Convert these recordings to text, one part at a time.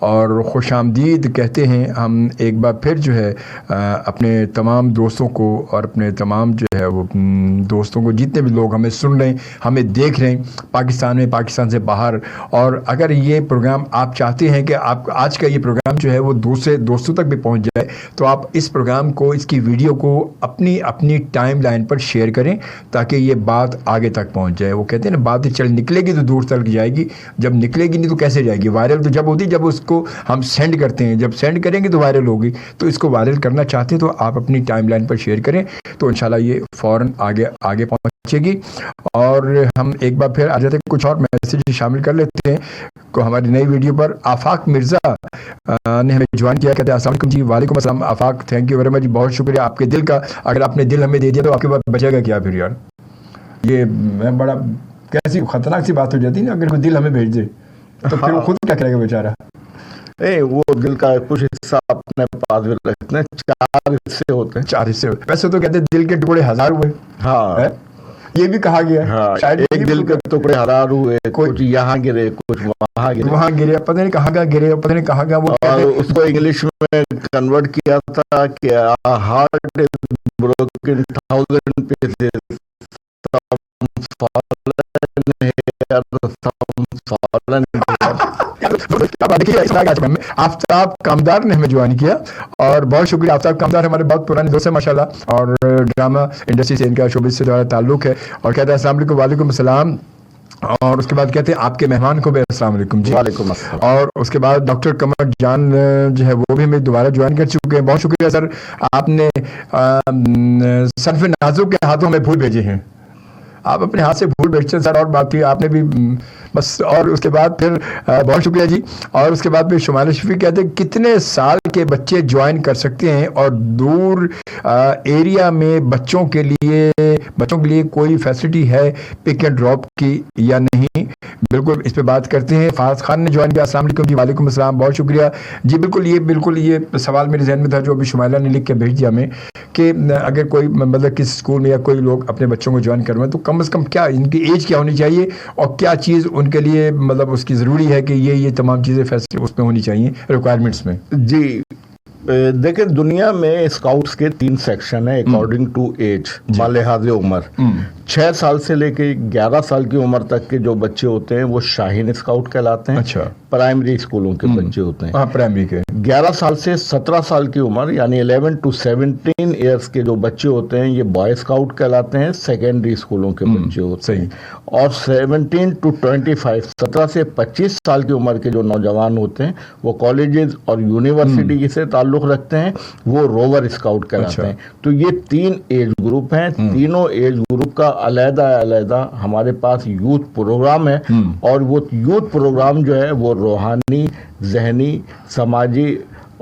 اور خوش آمدید کہتے ہیں ہم ایک بار پھر جو ہے اپنے تمام دوستوں کو اور اپنے تمام جو ہے وہ دوستوں کو، جتنے بھی لوگ ہمیں سن رہے ہیں، ہمیں دیکھ رہے ہیں پاکستان میں، پاکستان سے باہر، اور اگر یہ پروگرام آپ چاہتے ہیں کہ آپ آج کا یہ پروگرام جو ہے وہ دوسرے دوستوں تک بھی پہنچ جائے، تو آپ اس پروگرام کو، اس کی ویڈیو کو اپنی ٹائم لائن پر شیئر کریں تاکہ یہ بات آگے تک پہنچ جائے۔ وہ کہتے ہیں نا، بات چل نکلے گی تو دور تک جائے گی، جب نکلے گی نہیں تو کیسے جائے گی؟ وائرل تو جب ہوتی جب اس کو ہم سینڈ کرتے ہیں، جب سینڈ کریں گے تو وائرل ہوگی۔ تو اس کو وائرل کرنا چاہتے ہیں تو آپ اپنی ٹائم لائن پر شیئر کریں تو انشاءاللہ یہ فوراً آگے پہنچے گی۔ اور ہم ایک بار پھر آ جاتے ہیں، کچھ اور میسیج شامل کر لیتے ہیں کو ہماری نئی ویڈیو پر۔ آفاق مرزا نے ہمیں جوائن کیا، کہتے ہیں السلام علیکم جی۔ وعلیکم السلام آفاق، تھینک یو ویری مچ، بہت شکریہ آپ کے دل کا۔ اگر آپ نے دل ہمیں دے دیا تو آپ کے پاس بچے گا کیا پھر یار؟ یہ بڑا کیسی خطرناک سی بات ہو جاتی ہے نا، اگر کوئی دل ہمیں بھیج دے تو پھر وہ خود کیا کرے گا بیچارہ؟ وہ دل کا کچھ حصہ اپنے پاس بھی رکھتے ہیں، 4 حصے ہوتے ہیں۔ 4 حصے ویسے تو کہتے ہیں دل کے ٹکڑے 1000 ہوئے، ہاں یہ بھی کہا گیا ہے، ایک دل کے ٹکڑے 1000 ہوئے، کچھ یہاں گرے، کچھ وہاں گرے، پتہ نہیں کہاں گرے، پتہ نہیں کہاں وہ، اور اس کو انگلش میں کنورٹ کیا تھا کہ ہارٹ از بروکن 1000 پیسز، آفتاب کامدار نے ہمیں جوائن کیا، اور بہت شکریہ آفتاب کامدار، ہمارے بہت پرانے دوست ہیں ماشاءاللہ، اور ڈرامہ انڈسٹری سے ان کا شعبے سے ہمارا تعلق ہے، اور کہتے ہیں السلام علیکم۔ وعلیکم السلام۔ اور اس کے بعد کہتے ہیں آپ کے مہمان کو بھی السلام علیکم جی۔ وعلیکم السلام۔ اور اس کے بعد ڈاکٹر قمر جان جو ہے وہ بھی ہمیں دوبارہ جوائن کر چکے ہیں، بہت شکریہ سر، آپ نے صنف نازک کے ہاتھوں میں پھول بھیجے ہیں، آپ اپنے ہاتھ سے پھول بیچتے ہیں سر، اور باقی آپ نے بھی بس۔ اور اس کے بعد پھر بہت شکریہ جی۔ اور اس کے بعد پھر شمال شفیق کہتے ہیں کتنے سال کے بچے جوائن کر سکتے ہیں، اور دور ایریا میں بچوں کے لیے کوئی فیسلٹی ہے پک اینڈ ڈراپ کی یا نہیں؟ بالکل اس پہ بات کرتے ہیں۔ فاز خان نے جوائن کیا، السلام علیکم جی۔ وعلیکم السلام، بہت شکریہ جی۔ بالکل یہ سوال میرے ذہن میں تھا جو ابھی شمائلہ نے لکھ کے بھیج دیا ہمیں، کہ اگر کوئی مطلب کسی اسکول میں یا کوئی لوگ اپنے بچوں کو جوائن کروائیں تو کم از کم کیا ان کی ایج کیا ہونی چاہیے، اور کیا چیز ان کے لیے مطلب اس کی ضروری ہے کہ یہ تمام چیزیں فیسلٹی اس میں ہونی چاہیے ریکوائرمنٹس میں؟ جی دیکھیں، دنیا میں اسکاؤٹس کے 3 سیکشن ہیں اکارڈنگ ٹو ایج، بالحاظ عمر۔ 6 سال سے لے کے 11 سال کی عمر تک کے جو بچے ہوتے ہیں وہ شاہین اسکاؤٹ کہلاتے ہیں، اچھا، پرائمری اسکولوں کے بچے ہوتے ہیں۔ ہاں پرائمری کے 11 سال سے 17 سال کی عمر یعنی 11 to 17 ایئرس کے جو بچے ہوتے ہیں یہ بوائے اسکاؤٹ کہلاتے ہیں، سیکنڈری اسکولوں کے بچے ہوتے ہیں۔ اور 17 to 25 17 سے 25 سال کی عمر کے جو نوجوان ہوتے ہیں وہ کالجز اور یونیورسٹی سے تعلق رکھتے ہیں، وہ روور اسکاؤٹ کہلاتے ہیں۔ تو یہ 3 ایج گروپ ہیں، تینوں ایج گروپ کا علیحدہ ہمارے پاس یوتھ پروگرام ہے، اور وہ یوتھ پروگرام جو ہے وہ روحانی، ذہنی، سماجی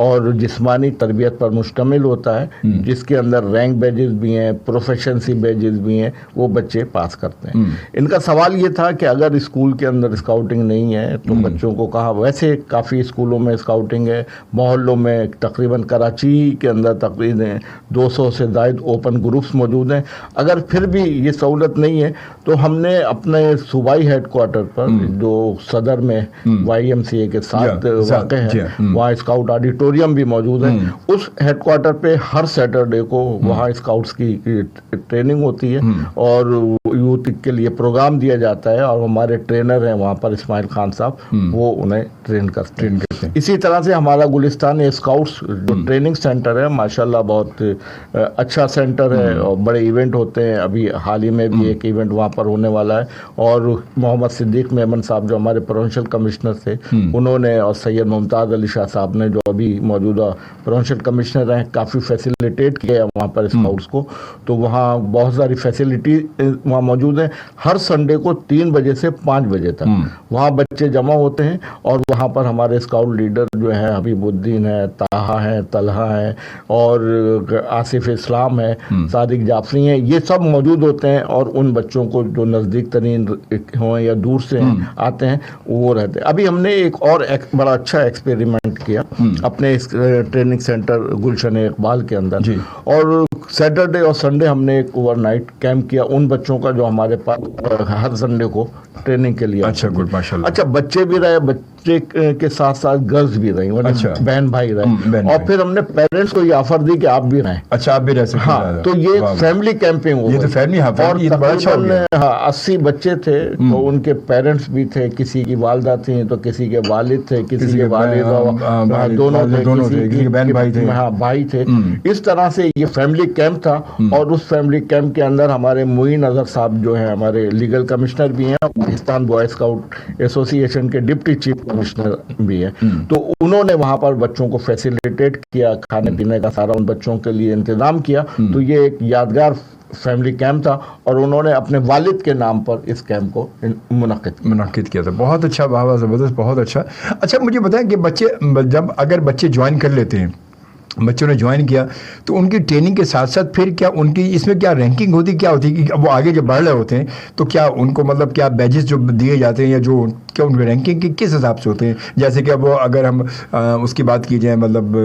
اور جسمانی تربیت پر مشتمل ہوتا ہے، جس کے اندر رینک بیجز بھی ہیں، پروفیشنسی بیجز بھی ہیں، وہ بچے پاس کرتے ہیں۔ ان کا سوال یہ تھا کہ اگر اسکول کے اندر اسکاؤٹنگ نہیں ہے تو بچوں کو کہاں، ویسے کافی اسکولوں میں اسکاؤٹنگ ہے، محلوں میں تقریباً کراچی کے اندر تقریباً 200 سے زائد اوپن گروپس موجود ہیں۔ اگر پھر بھی یہ سہولت نہیں ہے تو ہم نے اپنے صوبائی ہیڈ کوارٹر پر جو صدر میں YMCA کے ساتھ واقع ہے، وہاں اسکاؤٹ آڈیٹوریم بھی موجود ہے، اس ہیڈ کوارٹر پہ ہر سیٹرڈے کو وہاں اسکاؤٹس کی ٹریننگ ہوتی ہے، اور یوتھ کے لیے پروگرام دیا جاتا ہے، اور ہمارے ٹرینر ہیں وہاں پر اسماعیل خان صاحب، وہ انہیں ٹرین کرتے ہیں۔ اسی طرح سے ہمارا گلستان اسکاؤٹس جو ٹریننگ سینٹر ہے ماشاءاللہ بہت اچھا سینٹر ہے، اور بڑے ایونٹ ہوتے ہیں، ابھی حال ہی میں بھی ایک ایونٹ وہاں پر ہونے والا ہے، اور محمد صدیق میمن صاحب جو ہمارے پروونشل کمشنر تھے انہوں نے، اور سید ممتاز علی شاہ صاحب نے جو ابھی موجودہ پروونشل کمشنر ہیں، کافی فیسیلیٹیٹ کیا ہے وہاں پر اسکاؤٹس کو۔ تو وہاں بہت ساری فیسیلیٹی وہاں موجود ہیں، ہر سنڈے کو 3 بجے سے 5 بجے تک وہاں بچے جمع ہوتے ہیں، اور وہاں پر ہمارے اسکاؤٹ لیڈر جو ہیں حبیب الدین ہیں، طاہا ہیں، طلحہ ہیں، اور آصف اسلام ہے، صادق جعفری ہیں، یہ سب موجود ہوتے ہیں، اور ان بچوں کو جو نزدیک ترین ہوں یا دور سے آتے ہیں وہ رہتے ہیں۔ ابھی ہم نے ایک اور بڑا اچھا ایکسپیریمنٹ کیا اپنے اس ٹریننگ سینٹر گلشن اقبال کے اندر، اور سیٹرڈے اور سنڈے ہم نے ایک اوور نائٹ کیمپ کیا ان بچوں کا جو ہمارے پاس ہر سنڈے کو ٹریننگ کے لیے۔ اچھا، گڈ، ماشاءاللہ۔ اچھا، بچے بھی رہے، کے ساتھ ساتھ گرلز بھی رہی, مطلب بہن بھائی رہے, اور پھر ہم نے پیرنٹس کو یہ آفر دی کہ آپ بھی رہیں. اچھا, آپ بھی رہ سکتے. ہاں, تو یہ فیملی کیمپنگ ہو, یہ تو فیملی, اور تقریباً 80 بچے تھے, تو ان کے پیرنٹس بھی تھے, کسی کی والدہ تھیں تو کسی کے والد تھے, کسی کے والد دونوں تھے, کسی کے بہن بھائی تھے, ہاں بھائی تھے. اس طرح سے یہ فیملی کیمپ تھا. اور اس فیملی کیمپ کے اندر ہمارے معین اظہر صاحب جو ہیں, ہمارے لیگل کمشنر بھی ہیں, پاکستان بوائے اسکاؤٹ ایسوسی ایشن کے ڈپٹی چیف کمشنر بھی ہیں, تو انہوں نے وہاں پر بچوں کو فیسیلیٹیٹ کیا, کھانے پینے کا سارا ان بچوں کے لیے انتظام کیا. تو یہ ایک یادگار فیملی کیمپ تھا, اور انہوں نے اپنے والد کے نام پر اس کیمپ کو منعقد کیا تھا. بہت اچھا, واہ زبردست, بہت اچھا. اچھا, مجھے بتائیں کہ بچے جب اگر بچے جوائن کر لیتے ہیں, بچوں نے جوائن کیا, تو ان کی ٹریننگ کے ساتھ ساتھ پھر کیا ان کی اس میں کیا رینکنگ ہوتی, کیا ہوتی ہے کہ وہ آگے جب بڑھ رہے ہوتے ہیں تو کیا ان کو مطلب کیا بیجز جو دیے جاتے ہیں, یا جو کیا ان کی رینکنگ کی کس حساب سے ہوتے ہیں؟ جیسے کہ وہ اگر ہم اس کی بات کی جائے, مطلب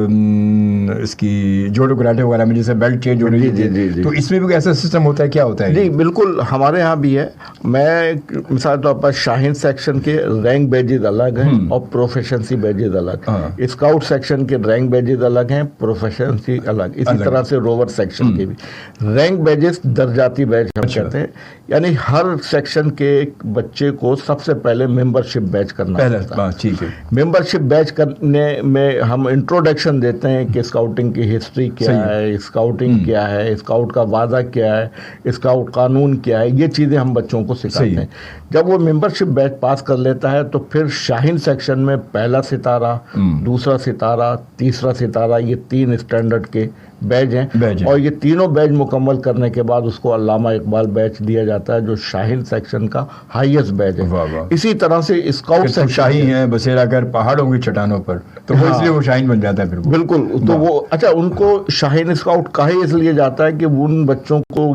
اس کی جوڈو کراٹے وغیرہ میں جیسے بیلٹ چینج ہو رہی ہے, تو اس میں بھی ایسا سسٹم ہوتا ہے, کیا ہوتا ہے؟ جی بالکل, ہمارے یہاں بھی ہے. میں مثال طور پر شاہین سیکشن کے رینک بیجز الگ ہیں اور پروفیشنسی بیجز الگ, اسکاؤٹ سیکشن کے رینک بیجز الگ ہیں, پروفیشنسی الگ. اسی طرح سے روور سیکشن کے بھی رینک بیجز درجاتی بیج ہم کہتے ہیں, یعنی ہر سیکشن کے ایک بچے کو سب سے پہلے ممبرشپ بیچ کرنا ہوتا ہے. ممبرشپ بیچ کرنے میں ہم انٹروڈکشن دیتے ہیں کہ اسکاؤٹنگ کی ہسٹری کیا ہے, اسکاؤٹنگ کیا ہے, اسکاؤٹ کا وعدہ کیا ہے, اسکاؤٹ قانون کیا ہے, یہ چیزیں ہم بچوں کو سکھاتے ہیں. جب وہ ممبرشپ بیچ پاس کر لیتا ہے تو پھر شاہین سیکشن میں پہلا ستارہ, دوسرا ستارہ, تیسرا ستارہ, یہ 3 اسٹینڈرڈ کے بیج ہیں, اور یہ تینوں بیج مکمل کرنے کے بعد اس کو علامہ اقبال بیج دیا جاتا ہے, جو شاہین سیکشن کا ہائیسٹ بیج ہے. اسی طرح سے اسکاؤٹ سیکشن شاہین ہے بسیرا کر پہاڑوں کی چٹانوں پر, تو وہ اس لیے وہ شاہین بن جاتا ہے پھر. بالکل, تو وہ اچھا, ان کو شاہین اسکاؤٹ کہا ہی اس لیے جاتا ہے کہ ان بچوں کو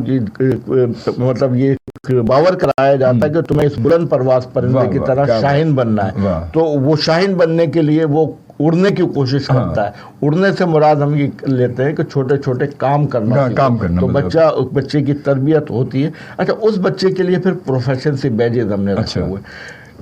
مطلب یہ باور کرایا جاتا ہے کہ تمہیں اس بلند پرواز پرندے کی طرح شاہین بننا ہے. تو وہ شاہین بننے کے لیے وہ اڑنے کی کوشش کرتا ہے. اڑنے سے مراد ہم یہ لیتے ہیں کہ چھوٹے چھوٹے کام کرنا, تو بچے کی تربیت ہوتی ہے. اچھا, اس بچے کے لیے پھر پروفیشنسی بیجز ہم نے رکھے ہوئے.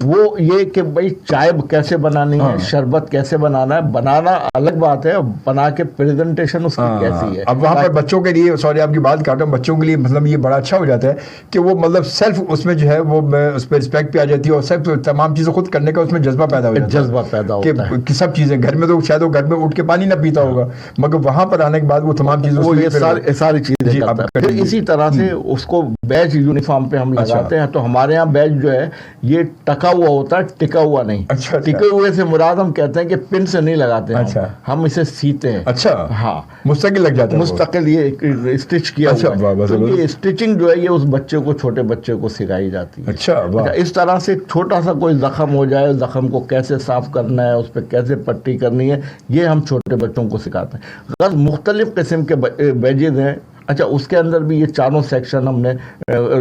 وہ یہ کہ بھائی چائے کیسے بنانی ہے, شربت کیسے بنانا ہے, بنانا الگ بات ہے, بنا کے پریزنٹیشن اس کی کیسی ہے. اب وہاں پر بچوں کے لیے, سوری آپ کی بات کاٹ رہا ہوں, بچوں کے لیے مطلب یہ بڑا اچھا ہو جاتا ہے کہ وہ مطلب سیلف اس میں جو ہے وہ اس پہ رسپیکٹ پہ آ جاتی ہے, اور سیلف تمام چیزیں خود کرنے کا اس میں جذبہ پیدا ہو جاتا ہے کہ سب چیزیں گھر میں تو شاید وہ گھر میں اٹھ کے پانی نہ پیتا ہوگا, مگر وہاں پر آنے کے بعد وہ تمام چیزیں وہ یہ ساری چیزیں کرتا ہے. پھر اسی طرح سے اس کو بیج یونیفارم پہ ہم لگاتے ہیں. تو ہمارے یہاں بیج جو ہے یہ ٹکا ہوا ہوتا ہے, ٹکا ہوا نہیں. ٹکے ہوئے سے مراد ہم کہتے ہیں کہ پن سے نہیں لگاتے ہیں, ہم اسے سیتے ہیں. اچھا, ہاں, مستقل لگ جاتا ہے, مستقل یہ اسٹچ کیا ہوا ہے. تو یہ اسٹچنگ جو ہے یہ اس بچے کو, چھوٹے بچے کو سکھائی جاتی ہے. اچھا, اس طرح سے چھوٹا سا کوئی زخم ہو جائے, زخم کو کیسے صاف کرنا ہے, اس پہ کیسے پٹی کرنی ہے, یہ ہم چھوٹے بچوں کو سکھاتے ہیں. مختلف قسم کے بیجز ہیں. اچھا, اس کے اندر بھی یہ چاروں سیکشن ہم نے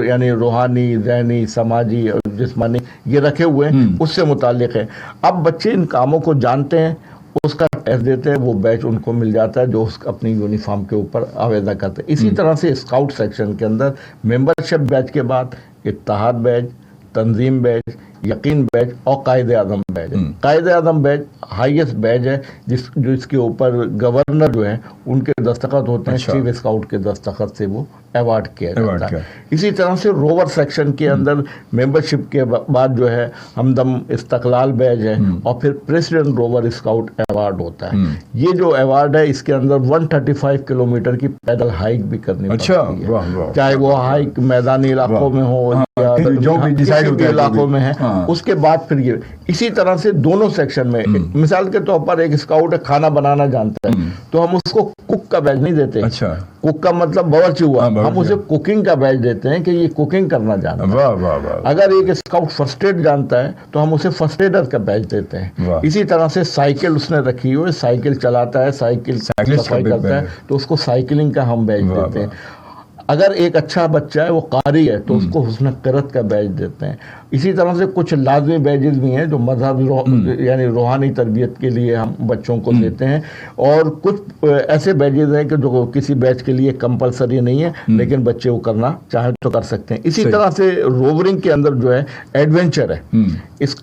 یعنی روحانی, ذہنی, سماجی اور جسمانی یہ رکھے ہوئے ہیں, اس سے متعلق ہے. اب بچے ان کاموں کو جانتے ہیں, اس کا ٹیسٹ دیتے ہیں, وہ بیچ ان کو مل جاتا ہے جو اپنی یونیفارم کے اوپر آویزہ کرتے ہیں. اسی طرح سے اسکاؤٹ سیکشن کے اندر ممبرشپ بیچ کے بعد اتحاد بیچ, تنظیم بیچ, یقین بیچ اور قائد اعظم بیچ. قائد اعظم بیچ ہائیسٹ بیچ ہے جس کے اوپر گورنر جو ہیں ان کے دستخط ہوتے ہیں, چیف اسکاؤٹ کے دستخط سے وہ ایوارڈ کیا جاتا ہے. اسی طرح سے روور سیکشن کے اندر ممبرشپ کے بعد جو ہے ہمدم استقلال بیچ ہے, اور پھر پریسیڈنٹ روور اسکاؤٹ ایوارڈ ہوتا ہے. یہ جو ایوارڈ ہے اس کے اندر 135 کلومیٹر کی پیدل ہائیک بھی کرنی پڑتی ہے, چاہے وہ ہائیک میدانی علاقوں میں ہو یا جو بھی علاقوں میں ہے. اس کے بعد پھر یہ اسی طرح سے دونوں سیکشن میں, مثال کے طور پر ایک اسکاؤٹ کھانا بنانا جانتا ہے تو ہم اس کو کک کا بیج نہیں دیتے. کک کا مطلب باورچی ہوا, ہم اسے کوکنگ کا بیج دیتے ہیں کہ یہ کوکنگ کرنا جانتا ہے. اگر ایک اسکاؤٹ فرسٹ ایڈ جانتا ہے تو ہم اسے فرسٹ ایڈر کا بیج دیتے ہیں. اسی طرح سے سائیکل اس نے رکھی ہوئی, سائیکل چلاتا ہے, سائیکل صفائی کرتا ہے, تو اس کو سائیکلنگ کا ہم بیج دیتے ہیں. اگر ایک اچھا بچہ ہے, وہ قاری ہے, تو اس کو حسن قرت کا بیج دیتے ہیں. اسی طرح سے کچھ لازمی بیجز بھی ہیں جو مذہب یعنی روحانی تربیت کے لیے ہم بچوں کو دیتے ہیں, اور کچھ ایسے بیجز ہیں کہ جو کسی بیچ کے لیے کمپلسری نہیں ہے, لیکن بچے وہ کرنا چاہیں تو کر سکتے ہیں. اسی طرح سے روورنگ کے اندر جو ہے ایڈونچر ہے. اس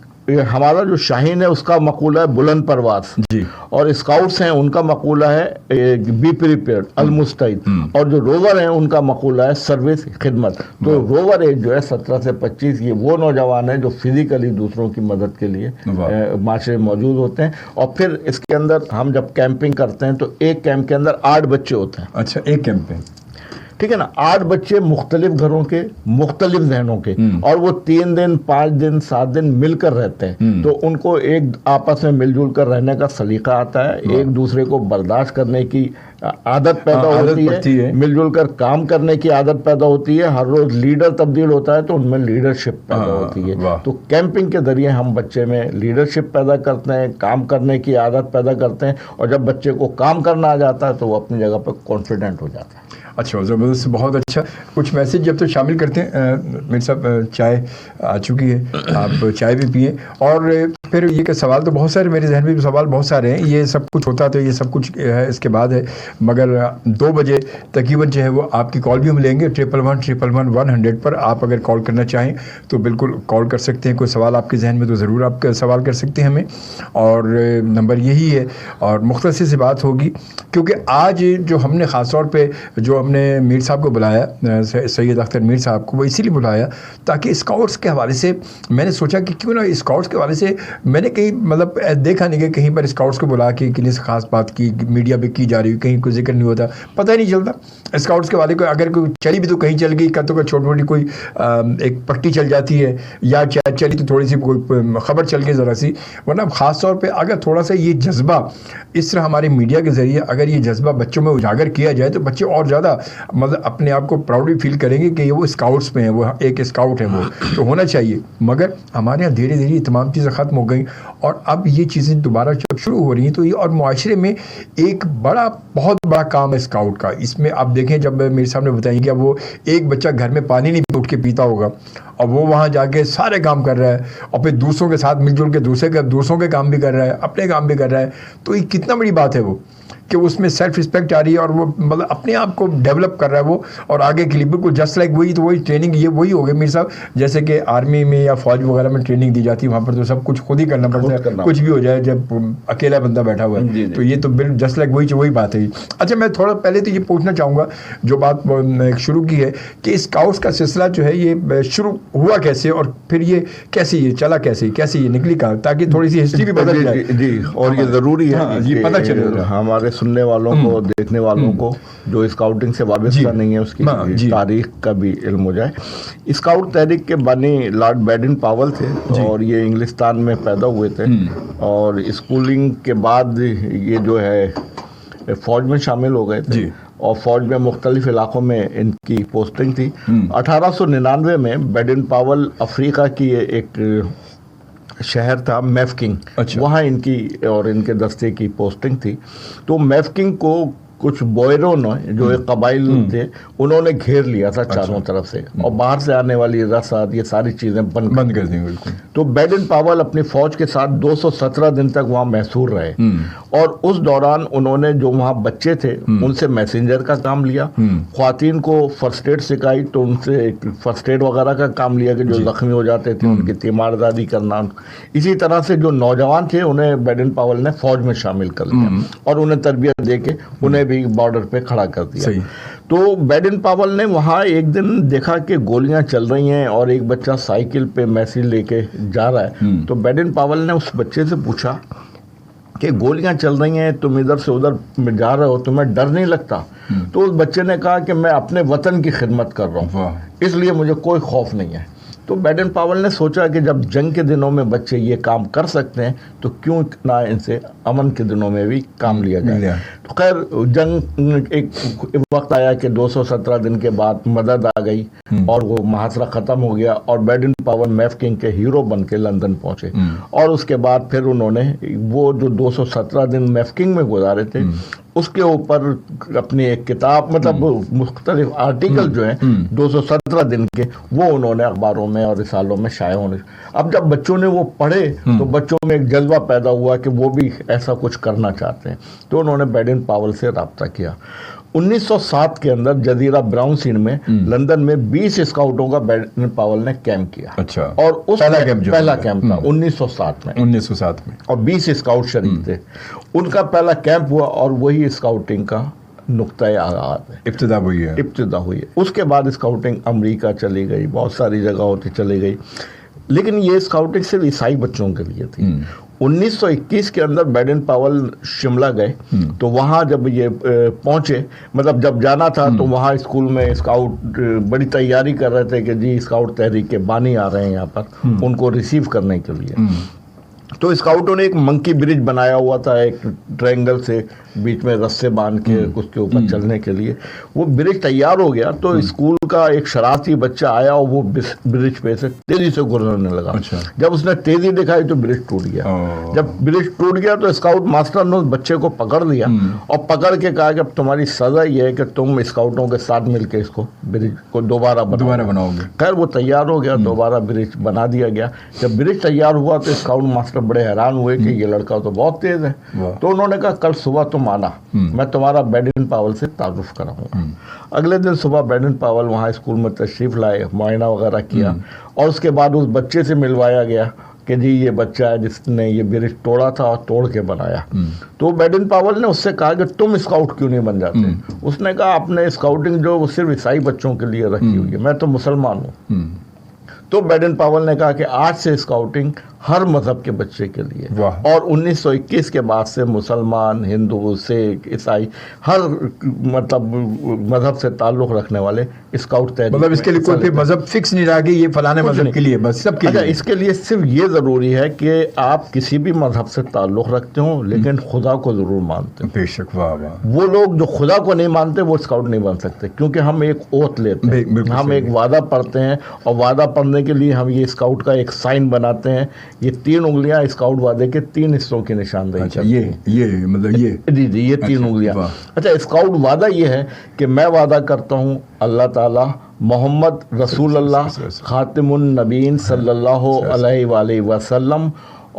ہمارا جو شاہین ہے اس کا مقولہ ہے بلند پرواز جی، اور اسکاؤٹس ہیں ان کا مقولہ ہے بی پریپیئرڈ المستعد، اور جو روور ہیں ان کا مقولہ ہے سروس خدمت. تو روور ایج جو ہے 17 سے 25 یہ وہ نوجوان ہیں جو فزیکلی دوسروں کی مدد کے لیے معاشرے میں موجود ہوتے ہیں. اور پھر اس کے اندر ہم جب کیمپنگ کرتے ہیں تو ایک کیمپ کے اندر 8 بچے ہوتے ہیں. اچھا، ایک کیمپ پہ ٹھیک ہے نا، 8 بچے مختلف گھروں کے مختلف ذہنوں کے، اور وہ 3 دن 5 دن 7 دن مل کر رہتے ہیں. تو ان کو ایک آپس میں مل جل کر رہنے کا سلیقہ آتا ہے، ایک دوسرے کو برداشت کرنے کی عادت پیدا ہوتی ہے، مل جل کر کام کرنے کی عادت پیدا ہوتی ہے. ہر روز لیڈر تبدیل ہوتا ہے تو ان میں لیڈرشپ پیدا ہوتی ہے. تو کیمپنگ کے ذریعے ہم بچے میں لیڈرشپ پیدا کرتے ہیں، کام کرنے کی عادت پیدا کرتے ہیں، اور جب بچے کو کام کرنا آ جاتا ہے تو وہ اپنی جگہ پہ کانفیڈنٹ ہو جاتا ہے. اچھا، زبردست، بہت اچھا. کچھ میسج جب تو شامل کرتے ہیں میرے صاحب. چائے آ چکی ہے، آپ چائے بھی پئیں. اور پھر یہ کہ سوال تو بہت سارے میرے ذہن میں بھی سوال بہت سارے ہیں. یہ سب کچھ ہوتا تو یہ سب کچھ ہے اس کے بعد ہے، مگر 2 بجے تقریباً جو ہے وہ آپ کی کال بھی ہم لیں گے 11111 پر. آپ اگر کال کرنا چاہیں تو بالکل کال کر سکتے ہیں. کوئی سوال آپ کے ذہن میں تو ضرور آپ سوال کر سکتے ہیں ہمیں، اور نمبر یہی ہے. اور مختصر سی بات ہوگی کیونکہ آج جو ہم نے خاص طور پہ جو ہم نے میر صاحب کو بلایا، سید اختر میر صاحب کو، وہ اسی لیے بلایا تاکہ اسکاؤٹس کے حوالے سے میں نے سوچا کہ کیوں نہ اسکاؤٹس کے حوالے سے میں نے کہیں مطلب دیکھا نہیں کہ کہیں پر اسکاؤٹس کو بلا کے کسی سے خاص بات کی میڈیا پہ کی جا رہی، کہیں کوئی ذکر نہیں ہوتا، پتہ ہی نہیں چلتا اسکاؤٹس کے حوالے کو. اگر کوئی چلی بھی تو کہیں چل گئی، تو کوئی چھوٹی موٹی کوئی ایک پٹی چل جاتی ہے، یا چلی تو تھوڑی سی کوئی خبر چل گئی ذرا سی. ورنہ خاص طور پہ اگر تھوڑا سا یہ جذبہ اس طرح ہمارے میڈیا کے ذریعے اگر یہ جذبہ بچوں میں اجاگر کیا جائے تو بچے اور زیادہ مطلب اپنے آپ کو پراؤڈلی فیل کریں گے کہ یہ وہ اسکاؤٹس میں ہیں، وہ ایک اسکاؤٹ ہیں، وہ تو ہونا چاہیے. مگر ہمارے یہاں دھیرے دھیرے یہ تمام چیزیں ختم ہو گئیں، اور اب یہ چیزیں دوبارہ جب شروع ہو رہی ہیں تو یہ اور معاشرے میں ایک بہت بڑا کام ہے اسکاؤٹ کا. اس میں آپ دیکھیں جب میرے صاحب نے بتائیں کہ اب وہ ایک بچہ گھر میں پانی نہیں اٹھ کے پیتا ہوگا اور وہ وہاں جا کے سارے کام کر رہا ہے، اور پھر دوسروں کے ساتھ مل جل کے دوسروں کے کام بھی کر رہا ہے، اپنے کام بھی کر رہا ہے. تو یہ کتنا بڑی بات ہے وہ کہ اس میں سیلف رسپیکٹ آ رہی ہے، اور وہ مطلب اپنے آپ کو ڈیولپ کر رہا ہے وہ، اور آگے کے لیے بالکل جسٹ لائک وہی. تو وہی ٹریننگ یہ وہی ہو گئی میر صاحب، جیسے کہ آرمی میں یا فوج وغیرہ میں ٹریننگ دی جاتی ہے، وہاں پر تو سب کچھ خود ہی کرنا پڑتا ہے، کچھ بھی ہو جائے جب اکیلا بندہ بیٹھا ہوا ہے. تو یہ تو بالکل جسٹ لائک وہی بات ہے. اچھا، میں تھوڑا پہلے تو یہ پوچھنا چاہوں گا جو بات شروع کی ہے کہ اسکاؤٹس کا سلسلہ جو ہے یہ شروع ہوا کیسے، اور پھر یہ کیسے یہ چلا کیسے یہ نکلی کہاں، تاکہ تھوڑی سی ہسٹری بھی بدل جائے. جی، اور یہ ضروری ہے یہ پتہ چلے ہمارے سننے والوں کو، دیکھنے والوں کو جو اسکاؤٹنگ سے وابستہ نہیں ہے اس کی تاریخ کا بھی علم ہو جائے. اسکاؤٹ تحریک کے بانی لارڈ بیڈن پاول تھے، اور یہ انگلستان میں پیدا ہوئے تھے، اور اسکولنگ کے بعد یہ جو ہے فوج میں شامل ہو گئے تھے، اور فوج میں مختلف علاقوں میں ان کی پوسٹنگ تھی. 1899 میں بیڈن پاول افریقہ کی ایک شہر تھا میفکنگ، وہاں ان کی اور ان کے دستے کی پوسٹنگ تھی. تو میفکنگ کو کچھ بوئروں نے جو ایک قبائل تھے انہوں نے گھیر لیا تھا چاروں طرف سے، اور باہر سے آنے والی رسد یہ ساری چیزیں بند کر دیں. بالکل. تو بیڈن پاول اپنی فوج کے ساتھ 217 دن تک وہاں محصور رہے، اور اس دوران انہوں نے جو وہاں بچے تھے ان سے میسنجر کا کام لیا، خواتین کو فرسٹ ایڈ سکھائی، تو ان سے فرسٹ ایڈ وغیرہ کا کام لیا کہ جو زخمی ہو جاتے تھے ان کی تیمارداری کرنا. اسی طرح سے جو نوجوان تھے انہیں بیڈن پاول نے فوج میں شامل کر لیا، اور انہیں تربیت دے کے انہیں بھی بارڈر پہ کھڑا کر دیا. تو بیڈن پاول نے وہاں ایک دن دیکھا کہ گولیاں چل رہی ہیں اور ایک بچہ سائیکل پہ میسیج لے کے جا رہا ہے. تو بیڈن پاول نے اس بچے سے پوچھا کہ گولیاں چل رہی ہیں، تم ادھر سے ادھر جا رہے ہو، تمہیں ڈر نہیں لگتا؟ تو اس بچے نے کہا کہ میں اپنے وطن کی خدمت کر رہا ہوں، اس لیے مجھے کوئی خوف نہیں ہے. تو بیڈن پاول نے سوچا کہ جب جنگ کے دنوں میں بچے یہ کام کر سکتے ہیں تو کیوں نہ ان سے امن کے دنوں میں بھی کام لیا جائے. تو خیر جنگ ایک وقت آیا کہ 217 دن کے بعد مدد آ گئی، اور وہ محاصرہ ختم ہو گیا، اور بیڈن پاول میفکنگ کے ہیرو بن کے لندن پہنچے. اور اس کے بعد پھر انہوں نے وہ جو 217 دن میفکنگ میں گزارے تھے اس کے اوپر اپنی ایک کتاب، مطلب مختلف آرٹیکل جو ہیں 217 دن کے، وہ انہوں نے اخباروں میں اور رسالوں میں شائع ہونے. اب جب بچوں نے وہ پڑھے تو بچوں میں ایک جذبہ پیدا ہوا کہ وہ بھی ایسا کچھ کرنا چاہتے ہیں. تو انہوں نے بیڈن پاول سے رابطہ کیا. 1907 کے اندر جزیرہ براؤن سیڈ میں لندن میں 20 اسکاؤٹوں کا بیڈن پاول نے کیمپ کیا. اچھا. اور اس پہلا کیمپ تھا 1907 میں. 1907 میں. اور 20 اسکاؤٹ شریک تھے. ان کا پہلا کیمپ ہوا اور وہی اسکاؤٹنگ کا نقطۂ آغاز ہے. ابتدا ہوئی ہے. اس کے بعد اسکاؤٹنگ امریکہ چلی گئی, بہت ساری جگہوں پہ چلی گئی, لیکن یہ اسکاؤٹنگ صرف عیسائی بچوں کے لیے تھی. 1921 کے اندر بیڈن پاول شملہ گئے تو وہاں جب یہ پہنچے, مطلب جب جانا تھا تو وہاں اسکول میں اسکاؤٹ بڑی تیاری کر رہے تھے کہ جی اسکاؤٹ تحریک کے بانی آ رہے ہیں یہاں پر, ان کو ریسیو کرنے کے لیے. تو اسکاؤٹوں نے ایک منکی برج بنایا ہوا تھا, ایک ٹرائنگل سے بیچ میں رسے باندھ کے اس کے اوپر چلنے کے لیے. وہ برج تیار ہو گیا تو اسکول کا ایک شرارتی بچہ آیا اور وہ برج پہ سے تیزی سے گزرنے لگا. جب اس نے تیزی دکھائی تو برج ٹوٹ گیا. جب برج ٹوٹ گیا تو اسکاؤٹ ماسٹر نے اس بچے کو پکڑ لیا اور پکڑ کے کہا کہ اب تمہاری سزا یہ ہے کہ تم اسکاؤٹوں کے ساتھ مل کے اس کو برج کو دوبارہ بناؤ گے. خیر وہ تیار ہو گیا, دوبارہ برج بنا دیا گیا. جب برج تیار ہوا تو اسکاؤٹ ماسٹر بڑے حیران ہوئے کہ یہ لڑکا تو بہت تیز ہے. تو انہوں نے کہا کل صبح تم آنا, میں تمہارا بیڈن پاول سے تعارف کراؤں گا. اگلے دن صبح بیڈن پاول وہاں اسکول میں تشریف لائے, معائنہ وغیرہ کیا اور اس کے بعد اس بچے سے ملوایا گیا کہ جی یہ بچہ ہے جس نے یہ برج توڑا تھا اور توڑ کے بنایا. تو بیڈن پاول نے اس سے کہا کہ تم اسکاؤٹ کیوں نہیں بن جاتے؟ اس نے کہا آپ نے اسکاؤٹنگ جو وہ صرف عیسائی بچوں کے لیے رکھی ہوئی ہے, میں تو مسلمان ہوں. تو بیڈن پاول نے کہا کہ آج سے اسکاؤٹنگ ہر مذہب کے بچے کے لیے. اور 1921 کے بعد سے مسلمان, ہندو, سکھ, عیسائی, ہر مطلب مذہب سے تعلق رکھنے والے اسکاؤٹ تحریک, مطلب اس کے لیے کوئی مذہب فکس نہیں رہا کہ یہ فلانے مذہب کے لیے, بس سب کے لیے. اس کے لیے صرف یہ ضروری ہے کہ آپ کسی بھی مذہب سے تعلق رکھتے ہوں لیکن خدا کو ضرور مانتے ہیں. بے شک. واہ واہ. وہ لوگ جو خدا کو نہیں مانتے وہ اسکاؤٹ نہیں بن سکتے, کیونکہ ہم ایک اوتھ لیتے ہیں, ہم ایک وعدہ پڑھتے ہیں اور وعدہ پڑھنے کے لیے ہم یہ اسکاؤٹ کا ایک سائن بناتے ہیں. یہ 3 انگلیاں اسکاؤٹ وعدے کے 3 حصوں کی نشاندہی کرتی ہیں. یہ مطلب یہ 3 انگلیاں. اچھا, اسکاؤٹ وعدہ یہ ہے کہ میں وعدہ کرتا ہوں اللہ تعالیٰ, محمد رسول اللہ خاتم النبیین صلی اللہ علیہ وآلہ وسلم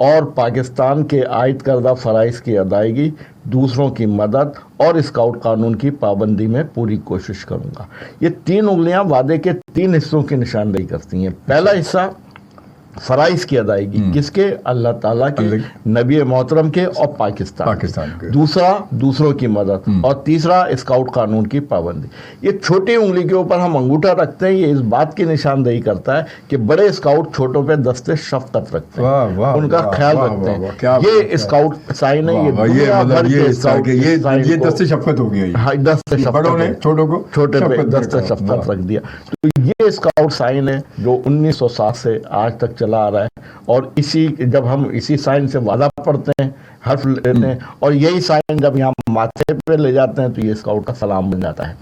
اور پاکستان کے عائد کردہ فرائض کی ادائیگی, دوسروں کی مدد اور اسکاؤٹ قانون کی پابندی میں پوری کوشش کروں گا. یہ 3 انگلیاں وعدے کے 3 حصوں کی نشاندہی کرتی ہیں. پہلا حصہ فرائض کی ادائیگی, کس کے؟ اللہ تعالیٰ کے, نبی محترم کے اور پاکستان کے. دوسرا دوسروں کی مدد, اور تیسرا اسکاؤٹ قانون کی پابندی. یہ چھوٹی انگلی کے اوپر ہم انگوٹھا رکھتے ہیں, یہ اس بات کی نشاندہی کرتا ہے کہ بڑے اسکاؤٹ چھوٹوں پہ دست شفقت رکھتے ہیں, ان کا خیال رکھتے ہیں. یہ اسکاؤٹ سائن ہے, یہ دست شفقت ہو گیا, دست شفقت, چھوٹے پہ دست شفقت رکھ دیا. تو یہ اسکاؤٹ سائن ہے جو 1907 سے آج تک چلا آ رہا ہے. اور جب ہم اسی سائن سے وعدہ پڑھتے ہیں, حرف لیتے ہیں, اور یہی سائن جب یہاں ماتھے پہ لے جاتے ہیں تو یہ اسکاؤٹ کا سلام بن جاتا ہے.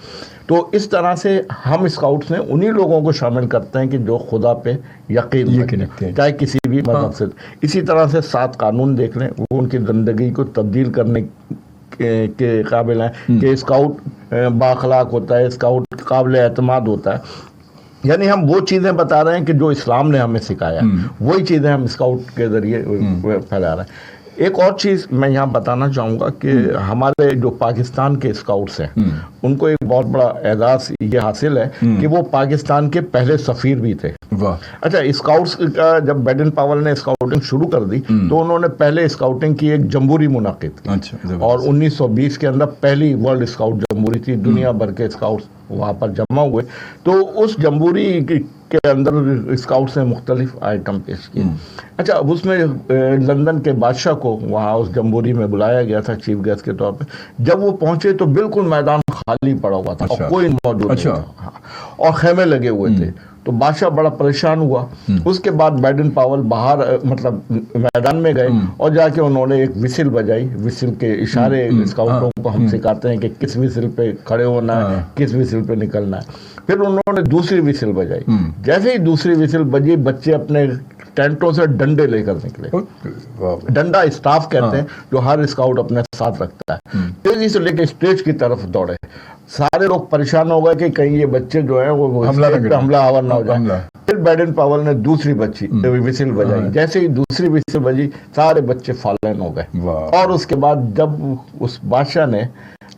تو اس طرح سے ہم اسکاؤٹس میں انہی لوگوں کو شامل کرتے ہیں کہ جو خدا پہ یقین رکھتے ہیں, چاہے کسی بھی مذہب سے. اسی طرح سے 7 قانون دیکھ لیں, وہ ان کی زندگی کو تبدیل کرنے کے قابل ہیں کہ اسکاؤٹ بااخلاق ہوتا ہے, اسکاؤٹ قابل اعتماد ہوتا ہے. یعنی ہم وہ چیزیں بتا رہے ہیں کہ جو اسلام نے ہمیں سکھایا, وہی چیزیں ہم اسکاؤٹ کے ذریعے پھیلا رہے ہیں. ایک اور چیز میں یہاں بتانا چاہوں گا کہ ہمارے جو پاکستان کے اسکاؤٹس ہیں ان کو ایک بہت بڑا اعزاز یہ حاصل ہے کہ وہ پاکستان کے پہلے سفیر بھی تھے. اچھا, اسکاؤٹس کا جب بیڈن پاول نے اسکاؤٹنگ شروع کر دی تو انہوں نے پہلے اسکاؤٹنگ کی ایک جمبوری منعقد کی, اور 1920 کے اندر پہلی ورلڈ اسکاؤٹ جمبوری تھی. دنیا بھر کے اسکاؤٹس وہاں پر جمع ہوئے. تو اس جمبوری کے اندر اسکاؤٹس نے مختلف آئٹم پیش کیے. اچھا, اس میں لندن کے بادشاہ کو وہاں اس جمبوری میں بلایا گیا تھا چیف گیسٹ کے طور پہ. جب وہ پہنچے تو بالکل میدان خالی پڑا ہوا تھا اور کوئی موجود نہیں تھا, اور خیمے لگے ہوئے تھے. تو بادشاہ بڑا پریشان ہوا. اس کے بعد بیڈن پاول باہر مطلب میدان میں گئے اور جا کے انہوں نے ایک وسل بجائی. وسل کے اشارے اسکاؤٹوں کو ہم سکھاتے ہیں کہ کس وسل پہ کھڑے ہونا ہے, کس وسل پہ نکلنا ہے. پھر انہوں نے دوسری وسل بجائی. جیسے ہی دوسری وسل بجی, بچے اپنے ٹینٹوں سے ڈنڈے لے کر نکلے. ڈنڈا اسٹاف کہتے ہیں جو ہر اسکاؤٹ اپنے ساتھ رکھتا ہے. تیزی سے لے کے اسٹیج کی طرف دوڑے. سارے لوگ پریشان ہو گئے کہ کہیں یہ بچے جو ہیں وہ حملہ آور نہ ہو جائے. پھر بیڈن پاول نے دوسری وسل بجائی. جیسے ہی دوسری وسل بجی, سارے بچے فالن ہو گئے. اور اس کے بعد جب اس بادشاہ نے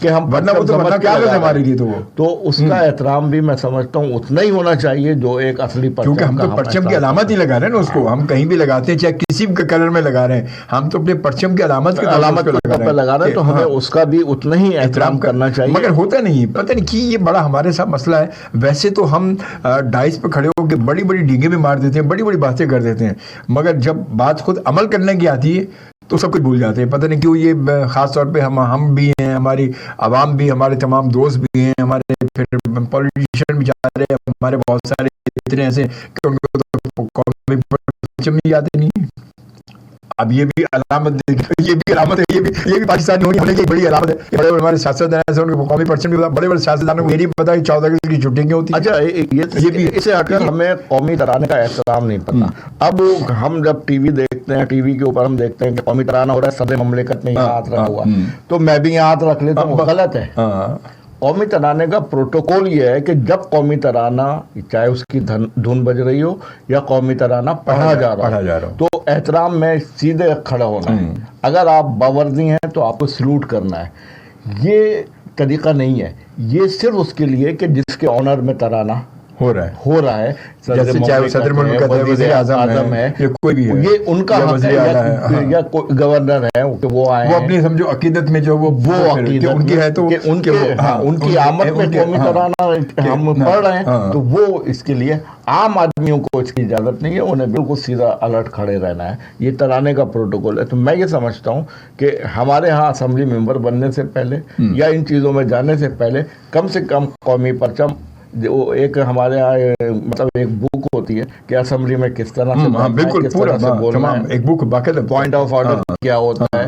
کہ ہم ورنہ وہ تو ورنہ کیا کرتے ہمارے لیے تو اس کا احترام بھی میں سمجھتا ہوں اتنا ہی ہونا چاہیے جو ایک اصلی پرچم، کیونکہ ہم تو پرچم کی علامت ہی لگا رہے ہیں نا اس کو، ہم کہیں بھی لگاتے ہیں چاہے کسی بھی کلر میں لگا رہے ہیں، ہم تو اپنے پرچم کی علامت کے لگا رہے ہیں، تو ہمیں اس کا بھی اتنا ہی احترام کرنا چاہیے. مگر ہوتا نہیں، پتہ نہیں کہ یہ بڑا ہمارے ساتھ مسئلہ ہے. ویسے تو ہم ڈائس پہ کھڑے ہو کے بڑی بڑی ڈینگیں بھی مار دیتے ہیں، بڑی بڑی باتیں کر دیتے ہیں، مگر جب بات خود عمل کرنے کی آتی ہے تو سب کچھ بھول جاتے ہیں. پتہ نہیں کیوں یہ خاص طور پہ ہم بھی ہیں، ہماری عوام بھی، ہمارے تمام دوست بھی ہیں، ہمارے پھر پولیٹیشین بھی جا رہے ہیں، ہمارے بہت سارے اتنے ایسے کہ ان کو تو قومی پرچم ہی یاد نہیں. اب یہ بھی علامت یہ بھی علامت ہے، یہ بھی پاکستانی ہونے کی بڑی علامت ہے. بڑے بڑے ہمارے سیاستدان ہیں، ان کو قومی پرچم بھی پتا، بڑے بڑے سیاستدانوں کو یہ نہیں پتا کہ 14 اگست کی چھٹی کیوں ہوتی ہے. اچھا یہ بھی اسے ہٹ کر ہمیں قومی ترانے کا احترام نہیں پتا. اب ہم جب ٹی وی دیکھتے ہیں، ٹی وی کے اوپر ہم دیکھتے ہیں کہ قومی ترانہ ہو رہا ہے، صدر مملکت نے یہاں ہاتھ رکھا ہوا، تو میں بھی یہاں ہاتھ رکھ لیتا ہوں، غلط ہے. قومی ترانے کا پروٹوکول یہ ہے کہ جب قومی ترانہ چاہے اس کی دھن بج رہی ہو یا قومی ترانہ پڑھا جا رہا ہو تو احترام میں سیدھے کھڑا ہونا ہے. اگر آپ باوردی ہیں تو آپ کو سلوٹ کرنا ہے. یہ طریقہ نہیں ہے، یہ صرف اس کے لیے کہ جس کے آنر میں ترانہ ہو رہا ہے، جیسے چاہے صدر مملکت ہے، وزیر اعظم ہے، یا کوئی بھی ہے، یہ ان کا حق ہے، یا گورنر ہے کہ وہ آئے، وہ اپنی سمجھو عقیدت میں جو وہ عقیدت ان کی ہے تو ان کی آمد میں قومی ترانہ ہم پڑھ رہے ہیں، تو وہ اس کے لیے عام آدمیوں کو اس کی اجازت نہیں ہے، انہیں بالکل سیدھا الرٹ کھڑے رہنا ہے. یہ ترانے کا پروٹوکول ہے. تو میں یہ سمجھتا ہوں کہ ہمارے ہاں اسمبلی ممبر بننے سے پہلے یا ان چیزوں میں جانے سے پہلے کم سے کم قومی پرچم ایک ہمارے یہاں مطلب ایک بک ہوتی ہے کہ اسمبلی میں کس طرح سے بالکل پورا تمام ایک بک باقاعدہ پوائنٹ آف آرڈر کیا ہوتا ہے،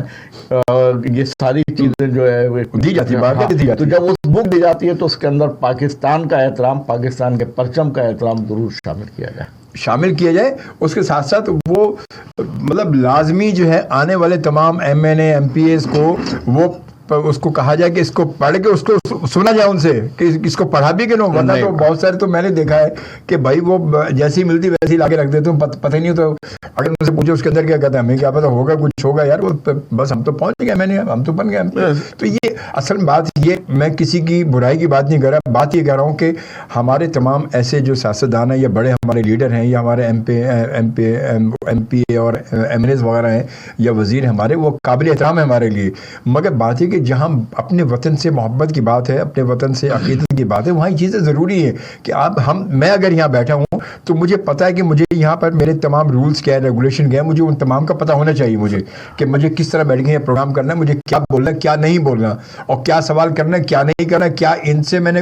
یہ ساری چیزیں جو ہے دی جاتی ہے. تو جب اس بک دی جاتی ہے تو اس کے اندر پاکستان کا احترام، پاکستان کے پرچم کا احترام ضرور شامل کیا جائے. اس کے ساتھ ساتھ وہ مطلب لازمی جو ہے آنے والے تمام M N A M P As کو وہ اس کو کہا جائے کہ اس کو پڑھ کے اس کو سنا جائے ان سے کہ اس کو پڑھا بھی کہ نو. ورنہ تو بہت سارے تو میں نے دیکھا ہے کہ بھائی وہ جیسی ملتی ویسی لا کے رکھ دیتے ہیں، پتہ ہی نہیں تو اگر ان سے پوچھو اس کے اندر کیا کہتا ہے، ہمیں کیا پتا ہوگا کچھ ہوگا یار، وہ بس ہم تو پہنچ گئے، میں نے ہم تو بن گئے. تو یہ اصل بات یہ، میں کسی کی برائی کی بات نہیں کر رہا، بات یہ کہہ رہا ہوں کہ ہمارے تمام ایسے جو سیاستدان ہیں یا بڑے ہمارے لیڈر ہیں یا ہمارے ایم پی اے اور ایم این ایز وغیرہ ہیں یا وزیر ہمارے، وہ قابل احترام ہے ہمارے لیے. مگر بات ہے کہ جہاں اپنے وطن سے محبت کی بات ہے، اپنے وطن سے عقیدت کی بات ہے، وہاں یہ چیزیں ضروری ہے کہ میں اگر یہاں بیٹھا ہوں تو مجھے پتا ہے کہ مجھے یہاں پر میرے تمام رولز کیا ہے، ریگولیشن کیا ہے، مجھے ان تمام کا پتہ ہونا چاہیے. مجھے کہ مجھے کس طرح بیٹھ کے یہ پروگرام کرنا ہے، مجھے کیا بولنا ہے، کیا نہیں بولنا، اور کیا سوال کرنا ہے، کیا نہیں کرنا، کیا ان سے میں نے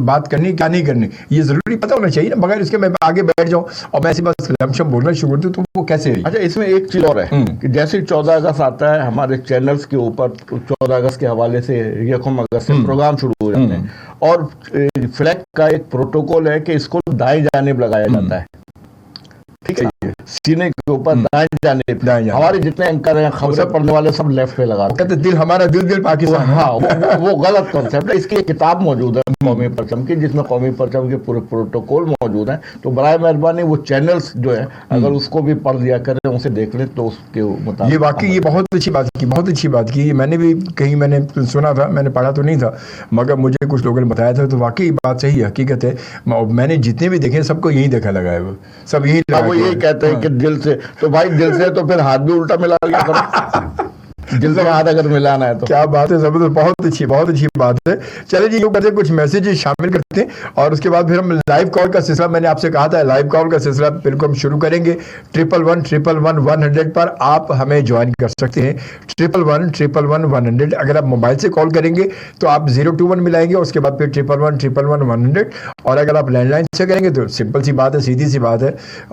بات کرنی، کیا نہیں کرنی، یہ ضروری پتہ ہونا چاہیے نا. بغیر اس کے میں آگے بیٹھ جاؤں اور میں ایسی بات لمشم بولنا شروع کر دوں تو وہ کیسے ہے. اچھا اس میں ایک چیز اور ہے کہ جیسے 14 اگست آتا ہے ہمارے چینلز کے اوپر 14 اگست کے حوالے سے یکم اگست سے پروگرام شروع ہو جاتے ہیں، اور فلیگ کا ایک پروٹوکول ہے کہ اس کو دائیں جانب لگایا جاتا ہے. ٹھیک ہے، سینے کے اوپر دائیں جانب. ہمارے جتنے اینکر ہیں، خبریں پڑھنے والے سب لیفٹ پہ لگا کہتے دل ہمارا دل پاکستان. ہاں وہ غلط کنسیپٹ ہے. اس کی ایک کتاب موجود ہے قومی پرچم کی، جس میں قومی پرچم کے پورے پروٹوکول موجود ہیں. تو برائے مہربانی وہ چینلز جو ہیں اگر اس کو بھی پڑھ لیا کریں، اسے دیکھ لیں تو اس کے مطابق. یہ واقعی یہ بہت اچھی بات کی، بہت اچھی بات کی. میں نے بھی کہیں میں نے سنا تھا، میں نے پڑھا تو نہیں تھا مگر مجھے کچھ لوگوں نے بتایا تھا. تو واقعی بات صحیح حقیقت ہے. میں نے جتنے بھی دیکھے سب کو یہی دیکھا لگا ہے، وہ سب یہی کہتے ہیں کہ دل سے. تو بھائی دل سے تو پھر ہاتھ بھی الٹا ملا لیا کرو، دل سے ہاتھ اگر ملانا ہے تو. کیا بات ہے، زبردست، بہت اچھی بات ہے. چلے جی، کرتے کچھ میسیج شامل کرتے ہیں اور اس کے بعد پھر ہم لائیو کال کا سلسلہ، میں نے آپ سے کہا تھا لائیو کال کا سلسلہ بالکل ہم شروع کریں گے. 1111111 پر آپ ہمیں جوائن کر سکتے ہیں. 1111111. اگر آپ موبائل سے کال کریں گے تو آپ 021 ملائیں گے، اس کے بعد پھر 1111111. اور اگر آپ لینڈ لائن سے کریں گے تو سمپل سی بات ہے، سیدھی سی بات ہے،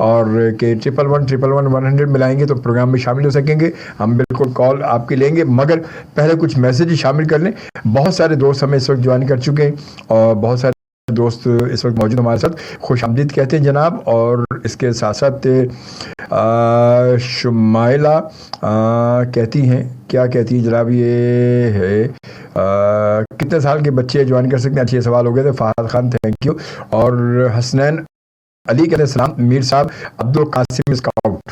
اور کہ 1111111 ملائیں گے تو پروگرام میں شامل ہو سکیں گے. ہم بالکل کال آپ کے لیں گے، مگر پہلے کچھ میسیج شامل کر لیں. بہت سارے دوست ہمیں اس وقت جوائن کر چکے ہیں اور بہت سارے دوست اس وقت موجود ہمارے ساتھ. خوش آمدید کہتے ہیں جناب. اور اس کے ساتھ ساتھ شمائلہ کہتی ہیں، کیا کہتی ہیں جناب، یہ ہے کتنے سال کے بچے جوائن کر سکتے ہیں؟ اچھے سوال ہو گئے تھے. Fahad Khan thank you. اور حسنین علی کہتے ہیں السلام میر صاحب. عبد القاسم اسکاؤٹ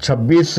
26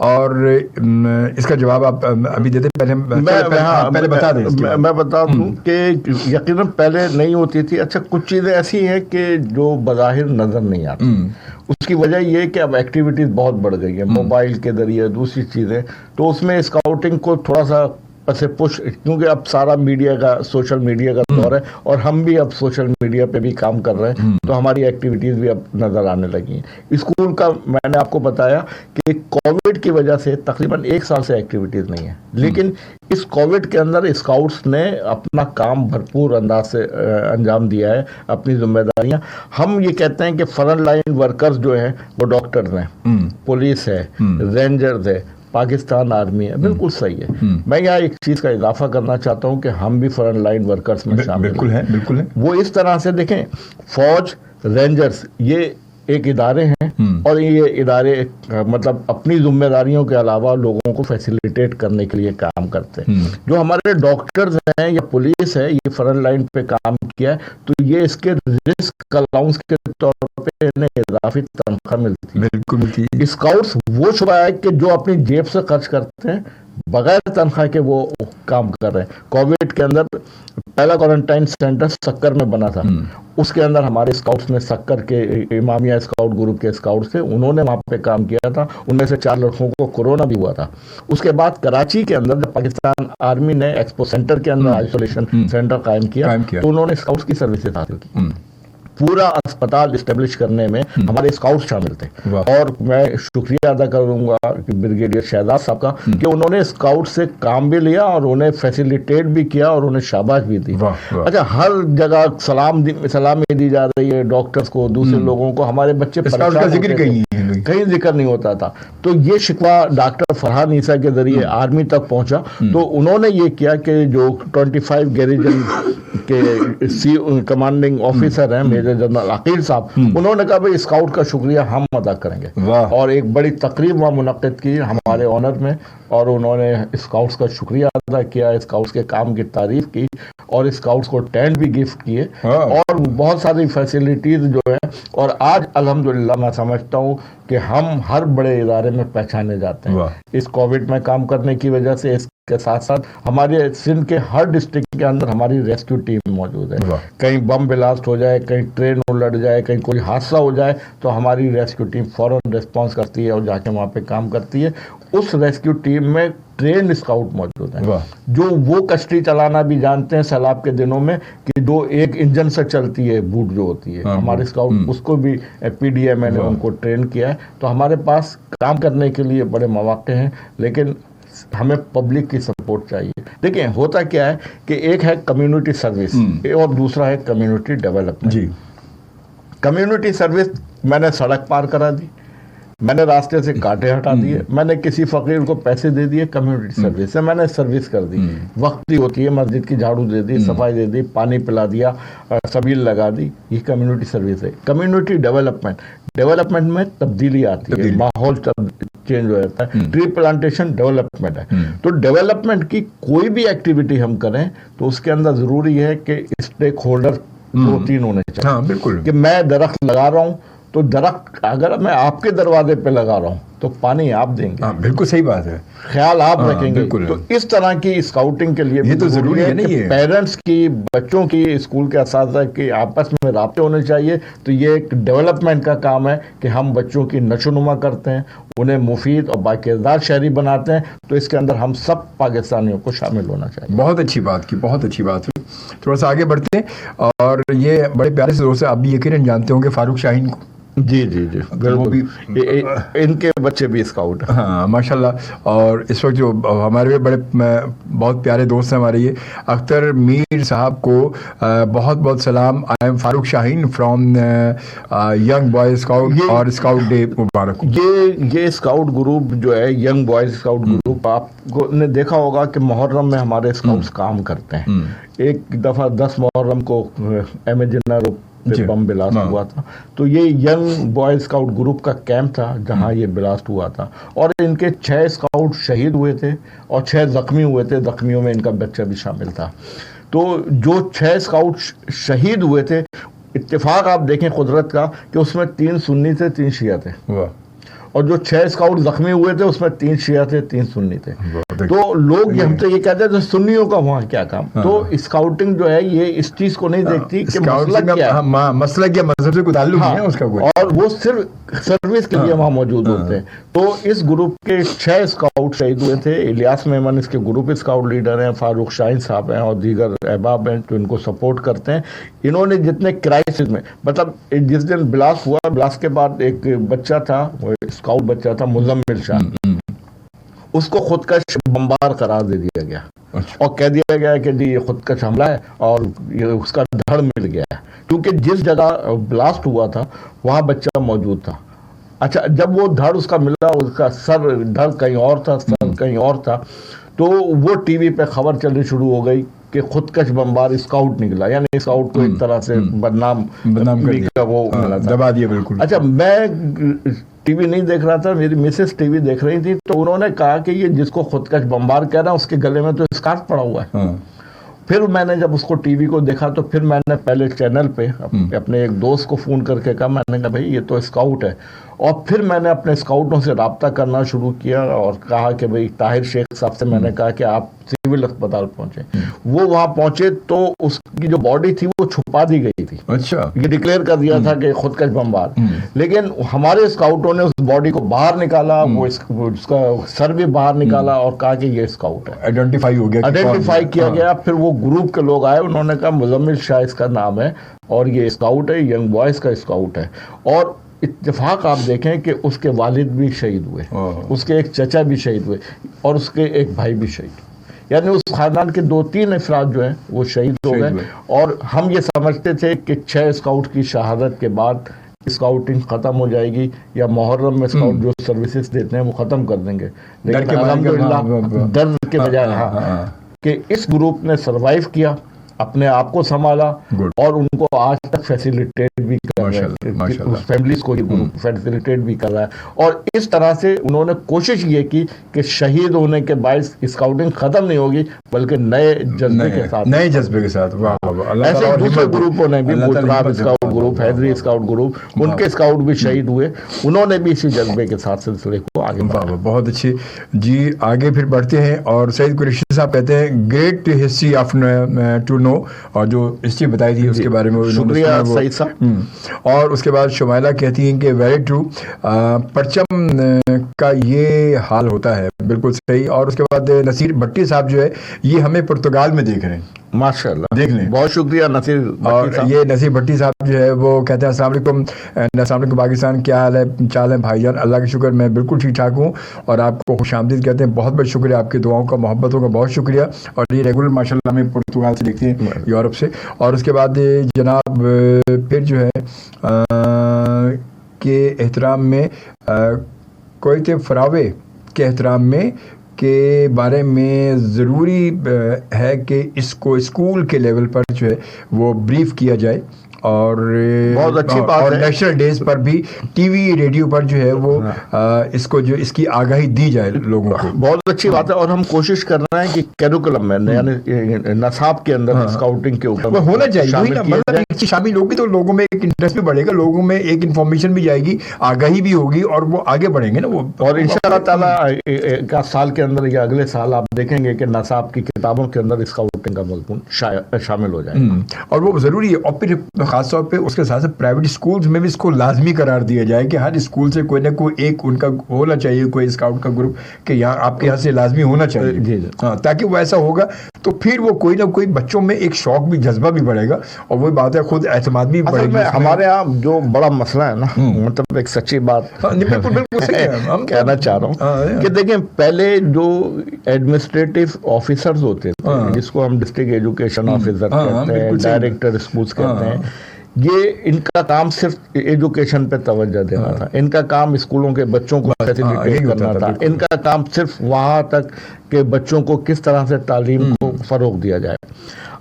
اور اس کا جواب آپ ابھی دیتے پہلے بتا دیں. میں بتا دوں کہ یقیناً پہلے نہیں ہوتی تھی. اچھا کچھ چیزیں ایسی ہیں کہ جو بظاہر نظر نہیں آتی. اس کی وجہ یہ کہ اب ایکٹیویٹیز بہت بڑھ گئی ہیں موبائل کے ذریعے دوسری چیزیں, تو اس میں اسکاؤٹنگ کو تھوڑا سا سے پش, کیونکہ اب سارا میڈیا کا سوشل میڈیا کا دور ہے اور ہم بھی اب سوشل میڈیا پہ بھی کام کر رہے ہیں, تو ہماری ایکٹیویٹیز بھی اب نظر آنے لگی ہیں. اسکول کا میں نے آپ کو بتایا کہ کووڈ کی وجہ سے تقریباً 1 سال سے ایکٹیویٹیز نہیں ہیں, لیکن اس کووڈ کے اندر اسکاؤٹس نے اپنا کام بھرپور انداز سے انجام دیا ہے, اپنی ذمہ داریاں. ہم یہ کہتے ہیں کہ فرنٹ لائن ورکرز جو ہیں وہ ڈاکٹرز ہیں, پولیس ہے, رینجرز ہے, پاکستان آرمی ہے. بالکل صحیح ہے. میں یہاں ایک چیز کا اضافہ کرنا چاہتا ہوں کہ ہم بھی فرنٹ لائن ورکرز میں شامل ہیں. بالکل ہے. وہ اس طرح سے دیکھیں, فوج, رینجرز یہ ایک ادارے ہیں اور یہ ادارے مطلب اپنی ذمہ داریوں کے علاوہ لوگوں کو فیسیلیٹیٹ کرنے کے لیے کام کرتے ہیں. جو ہمارے ڈاکٹرز ہیں یا پولیس ہے, یہ فرنٹ لائن پہ کام کیا ہے, تو یہ اس کے رسک الاؤنس کے طور پہ انہیں اضافی تنخواہ ملتی ہے. بالکل. اسکاؤٹس وہ شعبہ ہے کہ جو اپنی جیب سے خرچ کرتے ہیں, بغیر تنخواہ کے وہ کام کر رہے ہیں. کووڈ کے اندر پہلا کوارنٹائن سینٹر سکر میں بنا تھا, اس کے اندر ہمارے اسکاؤٹس نے, سکر کے امامیہ اسکاؤٹ گروپ کے اسکاؤٹس تھے, انہوں نے وہاں پہ کام کیا تھا. ان میں سے 4 لڑکوں کو کورونا بھی ہوا تھا. اس کے بعد کراچی کے اندر جب پاکستان آرمی نے ایکسپو سینٹر کے اندر آئسولیشن سینٹر قائم کیا تو انہوں نے اسکاؤٹس کی سروسز حاصل کی. پورا اسپتال اسٹیبلش کرنے میں ہمارے اسکاؤٹ شامل تھے. اور میں شکریہ ادا کروں گا بریگیڈیئر شہزاد صاحب کا کہ انہوں نے اسکاؤٹ سے کام بھی لیا اور انہیں فیسیلیٹیٹ بھی کیا اور انہیں شاباش بھی دی. اچھا ہر جگہ سلامی دی جا رہی ہے ڈاکٹرز کو, دوسرے لوگوں کو. ہمارے بچے کہیں ذکر نہیں ہوتا تھا. تو یہ شکوہ ڈاکٹر فرحان عیسیٰ کے ذریعے آرمی تک پہنچا, تو انہوں نے یہ کیا کہ جو 25 گیریجن کے کمانڈنگ آفیسر ہیں میجر جنرل عقیل صاحب, انہوں نے کہا بھائی اسکاؤٹ کا شکریہ ہم ادا کریں گے, اور ایک بڑی تقریب وہاں منعقد کی ہمارے آنر میں, اور انہوں نے اسکاؤٹس کا شکریہ ادا کیا, اسکاؤٹس کے کام کی تعریف کی, اور اسکاؤٹس کو ٹینٹ بھی گفٹ کیے, اور بہت ساری فیسیلیٹیز جو ہیں. اور آج الحمدللہ میں سمجھتا ہوں کہ ہم ہر بڑے ادارے میں پہچانے جاتے ہیں اس کووڈ میں کام کرنے کی وجہ سے. اس کے ساتھ ساتھ ہمارے سندھ کے ہر ڈسٹرکٹ کے اندر ہماری ریسکیو ٹیم موجود ہے. کہیں بم بلاسٹ ہو جائے, کہیں ٹرین الٹ جائے, کہیں کوئی حادثہ ہو جائے, تو ہماری ریسکیو ٹیم فوراً ریسپانس کرتی ہے اور جا کے وہاں پہ کام کرتی ہے. اس ریسکیو ٹیم میں ٹرین اسکاؤٹ موجود ہیں جو وہ کشتی چلانا بھی جانتے ہیں سیلاب کے دنوں میں, کہ جو ایک انجن سے چلتی ہے, بوٹ جو ہوتی ہے. ہمارے اسکاؤٹ اس کو بھی پی ڈی ایم نے ان کو ٹرین کیا ہے. تو ہمارے پاس کام کرنے کے لیے بڑے مواقع ہیں, لیکن ہمیں پبلک کی سپورٹ چاہیے. دیکھیں ہوتا کیا ہے کہ ایک ہے کمیونٹی سروس اور دوسرا ہے کمیونٹی ڈیولپمنٹ. کمیونٹی سروس, میں نے سڑک پار کرا دی, میں نے راستے سے کانٹے ہٹا دیے, میں نے کسی فقیر کو پیسے دے دیے, کمیونٹی سروس سے میں نے سروس کر دی. وقتی ہوتی ہے, مسجد کی جھاڑو دے دی, صفائی دے دی, پانی پلا دیا, سبیل لگا دی, یہ کمیونٹی سروس ہے. کمیونٹی ڈیولپمنٹ میں تبدیلی آتی ہے, ماحول چینج ہو جاتا ہے. ٹری پلانٹیشن ڈیولپمنٹ ہے. تو ڈیولپمنٹ کی کوئی بھی ایکٹیویٹی ہم کریں تو اس کے اندر ضروری ہے کہ اسٹیک ہولڈر 2-3 ہونے چاہیے. بالکل, کہ میں درخت لگا رہا ہوں تو درخت اگر میں آپ کے دروازے پہ لگا رہا ہوں تو پانی آپ دیں گے. بالکل صحیح بات ہے, خیال آپ رکھیں گے. تو اس طرح کی اسکاؤٹنگ کے لیے یہ تو ضروری ہے کہ پیرنٹس کی, بچوں کی, اسکول کے اساتذہ کی آپس میں رابطے ہونے چاہیے. تو یہ ایک ڈیولپمنٹ کا کام ہے کہ ہم بچوں کی نشو نما کرتے ہیں, انہیں مفید اور باکردار شہری بناتے ہیں. تو اس کے اندر ہم سب پاکستانیوں کو شامل ہونا چاہیے. بہت اچھی بات کی, بہت اچھی بات ہوئی. تھوڑا سا آگے بڑھتے ہیں, اور یہ بڑے پیارے سے دوست آپ بھی یقیناً جانتے ہوں گے فاروق شاہین کو. جی جی جی بالکل, ان کے بچے بھی اسکاؤٹ ہیں. ہاں ماشاء اللہ. اور اس وقت جو ہمارے بھی بڑے بہت پیارے دوست ہیں ہمارے, یہ اختر میر صاحب کو بہت بہت سلام. I am Farooq Shaheen from young boys scout, اور اسکاؤٹ ڈے مبارک. یہ اسکاؤٹ گروپ جو ہے ینگ بوائز اسکاؤٹ گروپ, آپ کو نے دیکھا ہوگا کہ محرم میں ہمارے اسکاؤٹس کام کرتے ہیں. ایک دفعہ 10 محرم کو M A general bomb blast ہوا تھا. تو یہ ینگ بوائز اسکاؤٹ گروپ کا کیمپ تھا جہاں یہ بلاسٹ ہوا تھا, اور ان کے 6 اسکاؤٹ شہید ہوئے تھے اور 6 زخمی ہوئے تھے. زخمیوں میں ان کا بچہ بھی شامل تھا. تو جو 6 اسکاؤٹ شہید ہوئے تھے, اتفاق آپ دیکھیں قدرت کا کہ اس میں 3 سنی تھے, 3 شیعہ تھے. اور جو 6 اسکاؤٹ زخمی ہوئے تھے اس میں 3 شیعہ تھے 3 سنی تھے. تو لوگ ہم سے یہ کہتے ہیں سنیوں کا وہاں کیا کام. تو اسکاؤٹنگ جو ہے یہ اس چیز کو نہیں دیکھتی کہ مسلک کیا ہے, مسلک یا مذہب سے کوئی تعلق نہیں ہے اس کا کوئی, اور وہ صرف سروس کے لیے وہاں موجود ہوتے ہیں. تو اس گروپ کے 6 اسکاؤٹ شہید ہوئے تھے. الیاس میمن اس کے گروپ اسکاؤٹ لیڈر ہیں, فاروق شاہین صاحب ہیں اور دیگر احباب ہیں جو ان کو سپورٹ کرتے ہیں. انہوں نے جتنے کرائسس میں, مطلب جس دن بلاسٹ ہوا, بلاسٹ کے بعد ایک بچہ تھا, وہ اسکاؤٹ بچہ تھا مزمل شاہ, اس کو خودکش بمبار قرار دے دیا گیا اور کہہ دیا گیا کہ جی یہ خودکش حملہ ہے اور یہ اس کا دھڑ مل گیا ہے, کیونکہ جس جگہ بلاسٹ ہوا تھا وہاں بچہ موجود تھا. اچھا, جب وہ دھڑ اس کا ملا, اس کا سر دھڑ کہیں اور تھا, سر کہیں اور تھا, تو وہ ٹی وی پہ خبر چلنی شروع ہو گئی کہ خودکش بمبار اسکاؤٹ نکلا, یعنی اسکاؤٹ کو ایک طرح سے بدنام کر دیا, وہ دبا دیا بالکل. اچھا, میں ٹی وی نہیں دیکھ رہا تھا, میری مسز ٹی وی دیکھ رہی تھی, تو انہوں نے کہا کہ یہ جس کو خودکش بمبار کہہ رہا ہے اس کے گلے میں تو اسکارف پڑا ہوا ہے. پھر میں نے جب اس کو ٹی وی کو دیکھا تو پھر میں نے پہلے چینل پہ اپنے ایک دوست کو فون کر کے کہا, میں نے کہا بھائی یہ تو اسکاؤٹ ہے, اور پھر میں نے اپنے اسکاؤٹوں سے رابطہ کرنا شروع کیا اور کہا کہ بھئی طاہر شیخ صاحب سے میں نے کہا کہ آپ سول اسپتال پہنچے. وہ وہاں پہنچے تو اس کی جو باڈی تھی وہ چھپا دی گئی تھی. اچھا, یہ ڈکلیئر کر دیا تھا کہ خودکش بمبار, لیکن ہمارے اسکاؤٹوں نے اس باڈی کو باہر نکالا, وہ اس کا سر بھی باہر نکالا اور کہا کہ یہ اسکاؤٹ ہے. آئیڈینٹیفائی ہو گیا, آئیڈینٹیفائی کیا گیا. پھر وہ گروپ کے لوگ آئے, انہوں نے کہا مزمل شاہ اس کا نام ہے اور یہ اسکاؤٹ ہے, ینگ بوائز کا اسکاؤٹ ہے. اور اتفاق آپ دیکھیں کہ اس کے والد بھی شہید ہوئے, اس کے ایک چچا بھی شہید ہوئے اور اس کے ایک بھائی بھی شہید ہوئے, یعنی اس خاندان کے 2-3 افراد جو ہیں وہ شہید ہو گئے. اور ہم یہ سمجھتے تھے کہ 6 اسکاؤٹ کی شہادت کے بعد اسکاؤٹنگ ختم ہو جائے گی, یا محرم میں اسکاؤٹ جو سروسز دیتے ہیں وہ ختم کر دیں گے, لیکن الحمدللہ درد کے بجائے کہ اس گروپ نے سروائیو کیا, اپنے آپ کو سنبھالا, اور ان کو آج تک فیسیلیٹیٹ بھی کر رہا ہے, فیملیز کو فیسیلیٹیٹ بھی کر رہا ہے. اور اس طرح سے انہوں نے کوشش یہ کی کہ شہید ہونے کے باعث اسکاؤٹنگ ختم نہیں ہوگی بلکہ نئے جذبے کے ساتھ. ایسے دوسرے گروپوں نے بھی, بوتراب اسکاؤٹ گروپ, حیدری اسکاؤٹ گروپ, ان کے اسکاؤٹ بھی شہید ہوئے, انہوں نے بھی اسی جذبے کے ساتھ سلسلے کو آگے بڑھایا. بہت اچھی. جی آگے پھر بڑھتے ہیں, اور سعید قریشی صاحب کہتے ہیں great history of to know, اور جو ہسٹری بتائی تھی اس کے بارے میں شکریہ سعید صاحب. اور اس کے بعد شمائلہ کہتی ہیں کہ ویری ٹرو, پرچم کا یہ حال ہوتا ہے, بالکل صحیح. اور اس کے بعد نصیر بھٹی صاحب جو ہے یہ ہمیں پرتگال میں دیکھ رہے ہیں, ماشاءاللہ, دیکھ لیں. بہت شکریہ نصیر. اور یہ نصیر بھٹی صاحب جو ہے وہ کہتے ہیں السلام علیکم, السلام علیکم پاکستان, کیا حال ہے, چال ہے بھائی جان؟ اللہ کا شکر میں بالکل ٹھیک ٹھاک ہوں, اور آپ کو خوش آمدید کہتے ہیں. بہت بہت شکریہ آپ کی دعاؤں کا, محبتوں کا بہت شکریہ. اور یہ ریگولر ماشاء اللہ ہمیں پرتگال سے دیکھتے ہیں, یورپ سے. اور اس کے بعد جناب پھر جو ہے کہ احترام میں کوئٹہ فراوے کے احترام میں کے بارے میں ضروری ہے کہ اس کو اسکول کے لیول پر جو ہے وہ بریف کیا جائے, اور بہت اچھی بات اور ہے. نیشنل ڈیز پر بھی ٹی وی ریڈیو پر جو ہے وہ اس کو جو اس کی آگاہی دی جائے لوگوں کو. بہت اچھی بات ہے. اور ہم کوشش کر رہے ہیں کہ کیریکولم میں یعنی نصاب کے اندر اسکاؤٹنگ کے اوپر ہونا چاہیے, مطلب شامل ہوگی تو لوگوں میں ایک انٹرسٹ بھی بڑھے گا, لوگوں میں ایک انفارمیشن بھی جائے گی, آگاہی بھی ہوگی, اور وہ آگے بڑھیں گے نا وہ. اور انشاءاللہ تعالیٰ ایک سال کے اندر یا اگلے سال آپ دیکھیں گے کہ نصاب کی کتابوں کے اندر اسکاؤٹنگ کا مضمون شامل ہو جائے گا, اور وہ ضروری ہے. اور پھر خاص طور پہ اس کے ساتھ پرائیویٹ اسکولز میں بھی اس کو لازمی قرار دیا جائے کہ ہر اسکول سے کوئی نہ کوئی ایک ان کا ہونا چاہیے, کوئی اسکاؤٹ کا گروپ کہ یہاں آپ کے یہاں سے لازمی ہونا چاہیے, ہاں, تاکہ وہ ایسا ہوگا تو پھر وہ کوئی نہ کوئی بچوں میں ایک شوق بھی, جذبہ بھی بڑھے گا, اور وہی بات ہے خود اعتماد بھی بڑھے گا. ہمارے یہاں جو بڑا مسئلہ ہے نا, مطلب ایک سچی بات ہم کہنا چاہ رہا ہوں کہ دیکھیں پہلے جو ایڈمنسٹریٹو آفیسرز ہوتے تھے, جس کو ہم ڈسٹرکٹ ایجوکیشن آفیسر کہتے ہیں, ڈائریکٹر اسکولز کہتے ہیں, یہ ان کا کام صرف ایجوکیشن پہ توجہ دینا تھا, ان کا کام اسکولوں کے بچوں کو فیسیلیٹیٹ کرنا تھا, ان کا کام صرف وہاں تک کہ بچوں کو کس طرح سے تعلیم کو فروغ دیا جائے.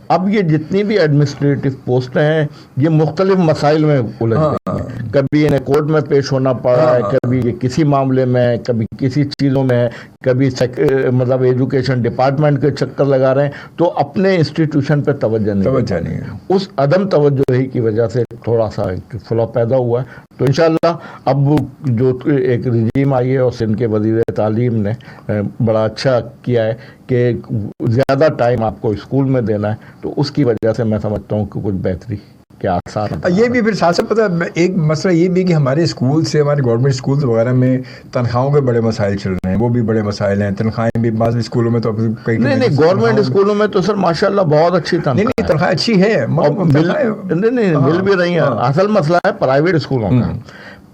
اب یہ جتنی بھی ایڈمنسٹریٹو پوسٹیں ہیں یہ مختلف مسائل میں الجھ گئی ہیں. کبھی انہیں کورٹ میں پیش ہونا پڑا ہے, کبھی یہ کسی معاملے میں, کبھی کسی چیزوں میں, کبھی مطلب ایجوکیشن ڈپارٹمنٹ کے چکر لگا رہے ہیں, تو اپنے انسٹیٹیوشن پہ توجہ نہیں ہے. اس عدم توجہی کی وجہ سے تھوڑا سا فلو پیدا ہوا ہے. تو انشاءاللہ اب جو ایک رجیم آئی ہے اور سندھ کے وزیر تعلیم نے بڑا اچھا کیا ہے کہ زیادہ ٹائم آپ کو اسکول میں دینا ہے, تو اس کی وجہ سے میں سمجھتا ہوں کہ کچھ بہتری کے آثار. یہ بھی پھر ساتھ ساتھ پتہ ایک مسئلہ یہ بھی کہ ہمارے اسکول سے, ہمارے گورنمنٹ اسکولز وغیرہ میں تنخواہوں کے بڑے مسائل چل رہے ہیں, وہ بھی بڑے مسائل ہیں. تنخواہیں بھی بعض اسکولوں میں تو نہیں گورنمنٹ اسکولوں میں تو سر ماشاءاللہ بہت اچھی تنخواہ اچھی ہے, نہیں مل بھی رہی ہیں. اصل مسئلہ ہے پرائیویٹ اسکولوں کا.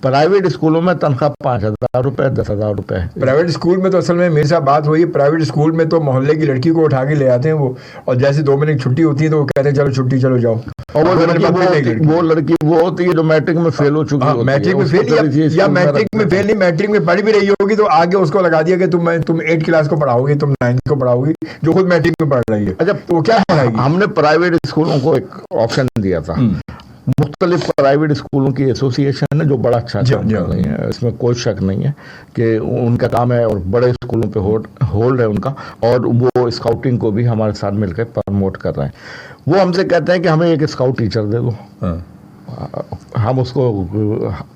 پرائیویٹ اسکولوں میں تنخواہ 5,000 روپے 10,000 روپے ہے. پرائیویٹ اسکول میں تو اصل میں میرے ساتھ بات ہوئی, پرائیویٹ اسکول میں تو محلے کی لڑکی کو اٹھا کے لے آتے ہیں وہ, اور جیسے 2 مہینے کی چھٹی ہوتی ہے تو وہ کہتے ہیں چلو چھٹی, چلو جاؤ. اور وہ لڑکی وہ ہوتی ہے جو میٹرک میں فیل ہو چکی ہے. میٹرک میں فیل یا میٹرک میں فیل نہیں, میٹرک میں پڑھ بھی رہی ہوگی تو آگے اس کو لگا دیا کہ تم 8 کلاس کو پڑھاؤ گی, تم 9 کو پڑھاؤ گی, جو خود میٹرک میں پڑھ رہی ہے. اچھا وہ کیا پڑھائے گی؟ ہم نے پرائیویٹ اسکولوں کو ایک آپشن دیا تھا. مختلف پرائیویٹ اسکولوں کی ایسوسیشن ہے جو بڑا اچھا کام کر رہی ہے, اس میں کوئی شک نہیں ہے کہ ان کا کام ہے, اور بڑے اسکولوں پہ ہولڈ ہے ان کا, اور وہ اسکاؤٹنگ کو بھی ہمارے ساتھ مل کر پروموٹ کر رہے ہیں. وہ ہم سے کہتے ہیں کہ ہمیں ایک اسکاؤٹ ٹیچر دے دو, ہم اس کو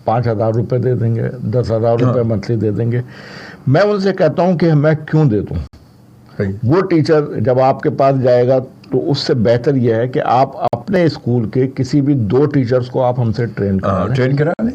5,000 روپے دے دیں گے, 10,000 روپے منتھلی دے دیں گے. میں ان سے کہتا ہوں کہ میں کیوں دے دوں. وہ ٹیچر جب آپ کے پاس جائے گا تو اس سے بہتر یہ ہے کہ آپ اپنے اسکول کے کسی بھی 2 ٹیچرز کو آپ ہم سے ٹرین کرا لیں.